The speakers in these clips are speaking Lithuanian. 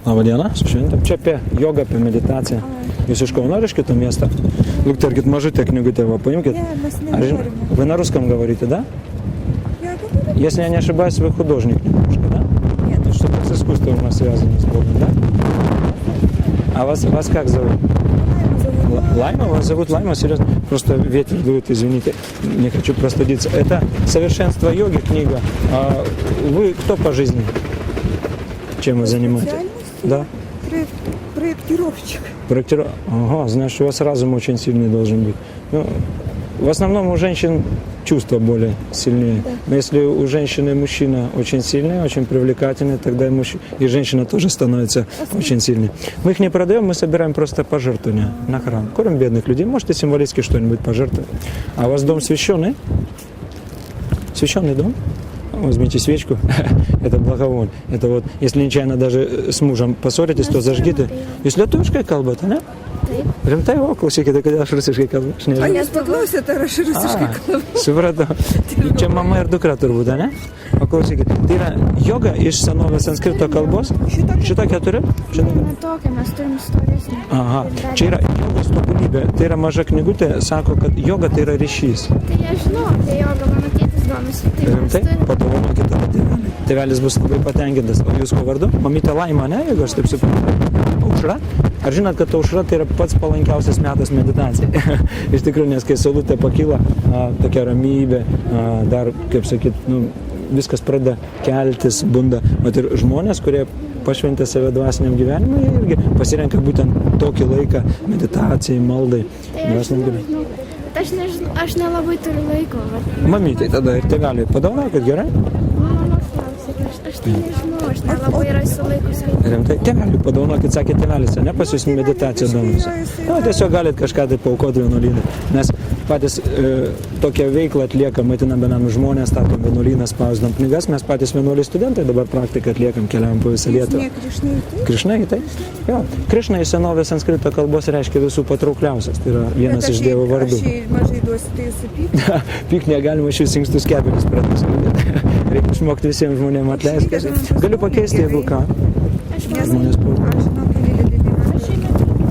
Labą dieną, su šventėm. Čia apie jogą, apie meditaciją. Jūs iš Kauno ar iš kito miesto? Lukterkit mažutę knygutę, paimkit. Вы на русском говорите, да? Если я не ошибаюсь, вы художник немножко, да? Нет. Что-то с искусством у нас связано с Богом, да? А вас как зовут? Лайма? Вас зовут Лайма? Серьезно? Просто ветер дует, извините. Не хочу простудиться. Это «Совершенство йоги» книга. А вы кто по жизни? Чем вы занимаетесь? Да. Проектировщик. Ага, значит, у вас разум очень сильный должен быть. Ну, в основном у женщин чувства более сильнее. Да. Но если у женщины мужчина очень сильный, очень привлекательный, тогда и женщина тоже становится очень сильной. Мы их не продаем, мы собираем просто пожертвования на храм. Кормим бедных людей. Можете символически что-нибудь пожертвовать. А у вас дом священный? Священный дом? Возьмите свечку, это благовоние. Это вот, если нечаянно даже с мужем поссоритесь, то зажгите. Jūs lietuviškai kalbate, ne? Taip. Rimtai, o klausykite, kodėl aš rusiškai kalbu. Aš nežinau. Jūs paklausėte, ar aš rusiškai kalbu? Supratau. Čia mama ir dukra turbūt, ne? O klausykite, tai yra joga iš senovės sanskrito kalbos? Šitokią turi? Ne tokią, mes turim storesnį. Aha, čia yra jogos tobulybė. Tai yra maža knygutė, sako, kad joga tai yra ryšys. Tai aš žinau apie jogą, mano tėtis domisi. Tai mes Rimtai? turim. Padovanokit tavo tėvelį. Tėvelis bus labai patenkintas. O jūs ko vardu? Mamytė Laima, ne? Jeigu aš taip suprantu. Aušra? Ar žinot, kad aušra tai yra pats palankiausias metas meditacijai? Iš tikrųjų, nes kai saulutė pakyla, tokia ramybė, dar, kaip sakyt, viskas pradeda keltis, bunda. Mat ir žmonės, kurie pašventė save dvasiniam gyvenimui, jie irgi pasirenka būtent tokį laiką meditacijai, maldai. Tai aš žinau. Bet aš nežinau, aš nelabai turiu laiko. Mamytė tada ir tėveliai padovanokit, gerai? Mama klausė, aš tai nežinau, aš nelabai esu laikus. Rimtai, tėveliui padovanokit, sakė tėvelis, ne pas jūs meditacija domisi. Tiesiog galit kažką tai paaukoti vienuolynę. Mes patys tokią veiklą atliekam, maitinam benamius žmonės, statom vienuolyną, spausdam knygas, mes patys vienuoliai studentai dabar praktiką atliekam, keliavam po visą Lietuvą. Krišnai, tai? Jo. Krišna iš senovės sanskrito kalbos reiškia visų patraukliausias, tai yra vienas iš Dievo vardų. Aš mažai duosiu, tai jūsų pyk. Pyk negalima iš jūsų inkstus kepenis pradėti. Reikia išmokti visiems žmonėms atleisti. Galiu pakeisti, jeigu ką. Žmonės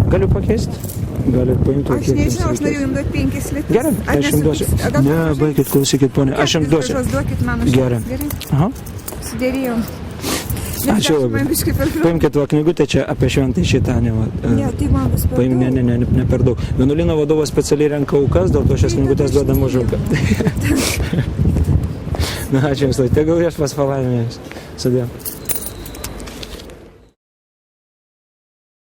Galiu pakeisti. Galit paimti. Aš nežinau, aš noriu jums duoti 5 litus. Gerai, aš jums duosiu. Ne, baikit, klausykit, ponė, aš jums duosiu. Duokit mano Gerai. Aha. Sudėrėjom. Ačiū labai. Paimkit va knygutę čia apie šventąjį šitanį. Ne, tai man bus per daug. Ne per daug. Vienuolyno vadovas specialiai renka aukas, dėl to šias knygutės duodam už auką. Na, ačiū jums, tegul viešpats palaimės. Sudėjom.